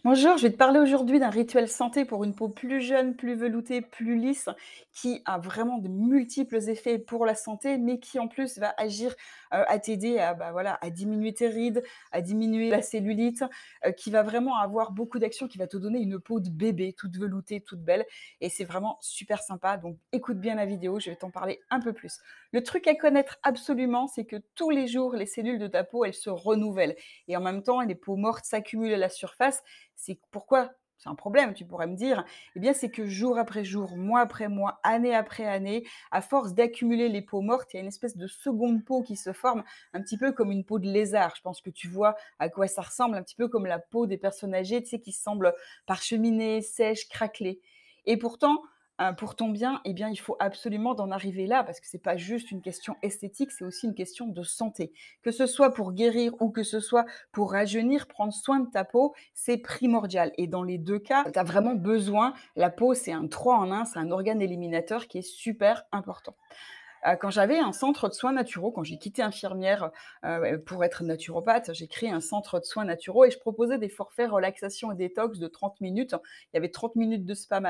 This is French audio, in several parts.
Bonjour, je vais te parler aujourd'hui d'un rituel santé pour une peau plus jeune, plus veloutée, plus lisse, qui a vraiment de multiples effets pour la santé, mais qui en plus va agir à t'aider à, voilà, à diminuer tes rides, à diminuer la cellulite, qui va vraiment avoir beaucoup d'actions, qui va te donner une peau de bébé, toute veloutée, toute belle. Et c'est vraiment super sympa. Donc écoute bien la vidéo, je vais t'en parler un peu plus. Le truc à connaître absolument, c'est que tous les jours, les cellules de ta peau, elles se renouvellent. Et en même temps, les peaux mortes s'accumulent à la surface. C'est pourquoi c'est un problème, tu pourrais me dire? Eh bien, c'est que jour après jour, mois après mois, année après année, à force d'accumuler les peaux mortes, il y a une espèce de seconde peau qui se forme, un petit peu comme une peau de lézard. Je pense que tu vois à quoi ça ressemble, un petit peu comme la peau des personnes âgées, tu sais, qui semble parcheminée, sèche, craquelée. Et pourtant, pour ton bien, eh bien, il faut absolument d'en arriver là, parce que c'est pas juste une question esthétique, c'est aussi une question de santé. Que ce soit pour guérir ou que ce soit pour rajeunir, prendre soin de ta peau, c'est primordial. Et dans les 2 cas, tu as vraiment besoin. La peau, c'est un 3 en 1, c'est un organe éliminateur qui est super important. Quand j'avais un centre de soins naturaux, quand j'ai quitté infirmière, pour être naturopathe, j'ai créé un centre de soins naturaux et je proposais des forfaits relaxation et détox de 30 minutes. Il y avait 30 minutes de spa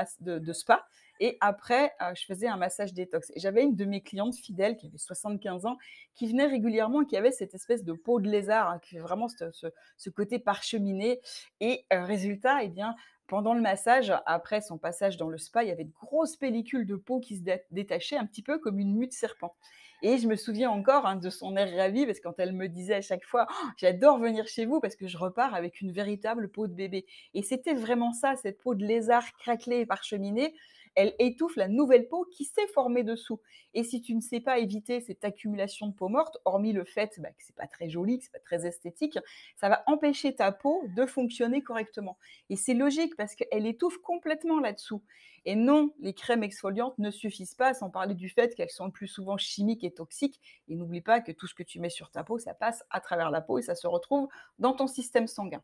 et après, je faisais un massage détox et j'avais une de mes clientes fidèles qui avait 75 ans, qui venait régulièrement et qui avait cette espèce de peau de lézard, qui fait vraiment ce côté parcheminé et résultat, eh bien, pendant le massage, après son passage dans le spa, il y avait de grosses pellicules de peau qui se détachaient un petit peu comme une mue de serpent. Et je me souviens encore de son air ravi parce que quand elle me disait à chaque fois: «Oh, j'adore venir chez vous parce que je repars avec une véritable peau de bébé». Et c'était vraiment ça, cette peau de lézard craquelée et parcheminée, elle étouffe la nouvelle peau qui s'est formée dessous. Et si tu ne sais pas éviter cette accumulation de peau morte, hormis le fait que c'est pas très joli, que c'est pas très esthétique, ça va empêcher ta peau de fonctionner correctement. Et c'est logique parce qu'elle étouffe complètement là-dessous. Et non, les crèmes exfoliantes ne suffisent pas, sans parler du fait qu'elles sont le plus souvent chimiques et toxiques. Et n'oublie pas que tout ce que tu mets sur ta peau, ça passe à travers la peau et ça se retrouve dans ton système sanguin.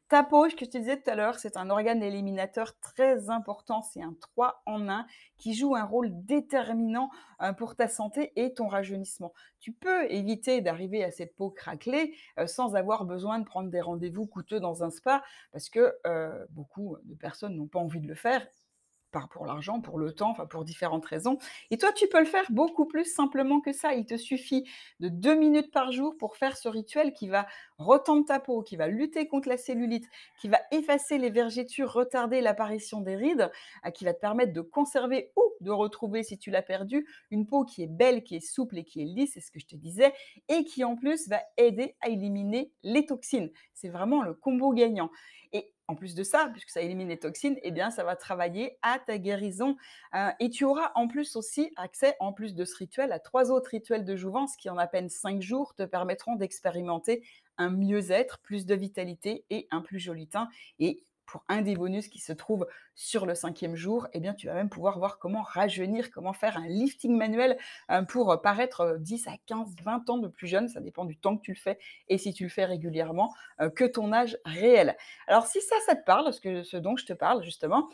Ta peau, ce que je te disais tout à l'heure, c'est un organe éliminateur très important. C'est un 3 en 1 qui joue un rôle déterminant pour ta santé et ton rajeunissement. Tu peux éviter d'arriver à cette peau craquelée sans avoir besoin de prendre des rendez-vous coûteux dans un spa parce que beaucoup de personnes n'ont pas envie de le faire par pour l'argent, pour le temps, enfin pour différentes raisons. Et toi, tu peux le faire beaucoup plus simplement que ça. Il te suffit de 2 minutes par jour pour faire ce rituel qui va retendre ta peau, qui va lutter contre la cellulite, qui va effacer les vergetures, retarder l'apparition des rides, qui va te permettre de conserver ou de retrouver, si tu l'as perdu, une peau qui est belle, qui est souple et qui est lisse, c'est ce que je te disais, et qui en plus va aider à éliminer les toxines. C'est vraiment le combo gagnant. Et en plus de ça, puisque ça élimine les toxines, eh bien, ça va travailler à ta guérison. Et tu auras en plus aussi accès, en plus de ce rituel, à 3 autres rituels de jouvence qui, en à peine 5 jours, te permettront d'expérimenter un mieux-être, plus de vitalité et un plus joli teint. Et pour un des bonus qui se trouve sur le 5e jour, eh bien, tu vas même pouvoir voir comment rajeunir, comment faire un lifting manuel pour paraître 10 à 15, 20 ans de plus jeune. Ça dépend du temps que tu le fais et si tu le fais régulièrement, que ton âge réel. Alors si ça te parle, ce dont je te parle justement,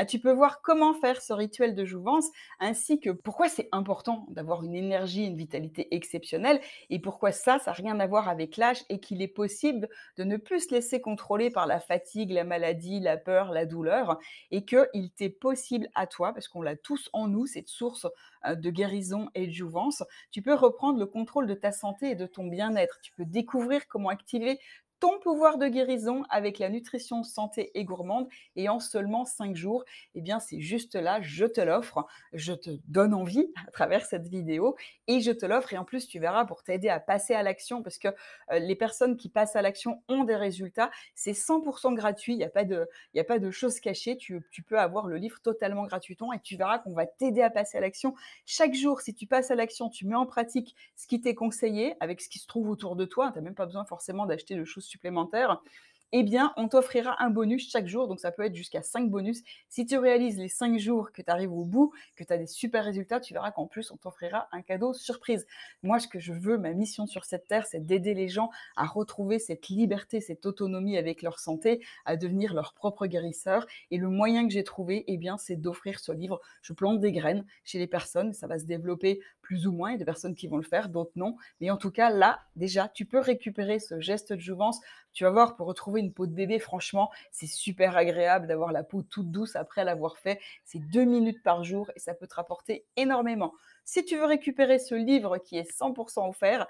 tu peux voir comment faire ce rituel de jouvence, ainsi que pourquoi c'est important d'avoir une énergie, une vitalité exceptionnelle, et pourquoi ça n'a rien à voir avec l'âge et qu'il est possible de ne plus se laisser contrôler par la fatigue, la maladie, la peur, la douleur, et qu'il t'est possible à toi, parce qu'on l'a tous en nous, cette source de guérison et de jouvence, tu peux reprendre le contrôle de ta santé et de ton bien-être. Tu peux découvrir comment activer ton pouvoir de guérison avec la nutrition santé et gourmande, et en seulement 5 jours, eh bien c'est juste là, je te l'offre, je te donne envie à travers cette vidéo et je te l'offre, et en plus tu verras, pour t'aider à passer à l'action, parce que les personnes qui passent à l'action ont des résultats, c'est 100% gratuit, il y a pas de choses cachées, tu peux avoir le livre totalement gratuitement et tu verras qu'on va t'aider à passer à l'action. Chaque jour, si tu passes à l'action, tu mets en pratique ce qui t'est conseillé avec ce qui se trouve autour de toi, tu n'as même pas besoin forcément d'acheter de choses supplémentaires, eh bien, on t'offrira un bonus chaque jour, donc ça peut être jusqu'à 5 bonus. Si tu réalises les 5 jours, que tu arrives au bout, que tu as des super résultats, tu verras qu'en plus, on t'offrira un cadeau surprise. Moi, ce que je veux, ma mission sur cette terre, c'est d'aider les gens à retrouver cette liberté, cette autonomie avec leur santé, à devenir leur propre guérisseur. Et le moyen que j'ai trouvé, eh bien, c'est d'offrir ce livre. Je plante des graines chez les personnes, ça va se développer plus ou moins, il y a des personnes qui vont le faire, d'autres non. Mais en tout cas, là, déjà, tu peux récupérer ce geste de jouvence. Tu vas voir, pour retrouver une peau de bébé, franchement, c'est super agréable d'avoir la peau toute douce après l'avoir fait. C'est 2 minutes par jour et ça peut te rapporter énormément. Si tu veux récupérer ce livre qui est 100% offert,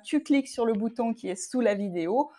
tu cliques sur le bouton qui est sous la vidéo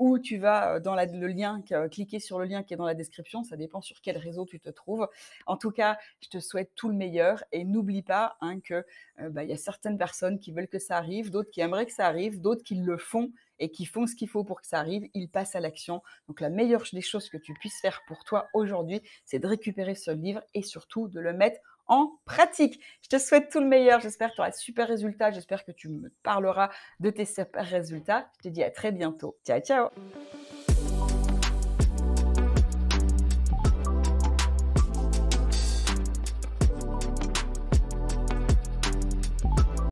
ou tu vas dans le lien, cliquer sur le lien qui est dans la description, ça dépend sur quel réseau tu te trouves. En tout cas, je te souhaite tout le meilleur et n'oublie pas que y a certaines personnes qui veulent que ça arrive, d'autres qui aimeraient que ça arrive, d'autres qui le font et qui font ce qu'il faut pour que ça arrive, ils passent à l'action. Donc la meilleure des choses que tu puisses faire pour toi aujourd'hui, c'est de récupérer ce livre et surtout de le mettre en pratique. Je te souhaite tout le meilleur, j'espère que tu auras de super résultats, j'espère que tu me parleras de tes super résultats. Je te dis à très bientôt. Ciao, ciao!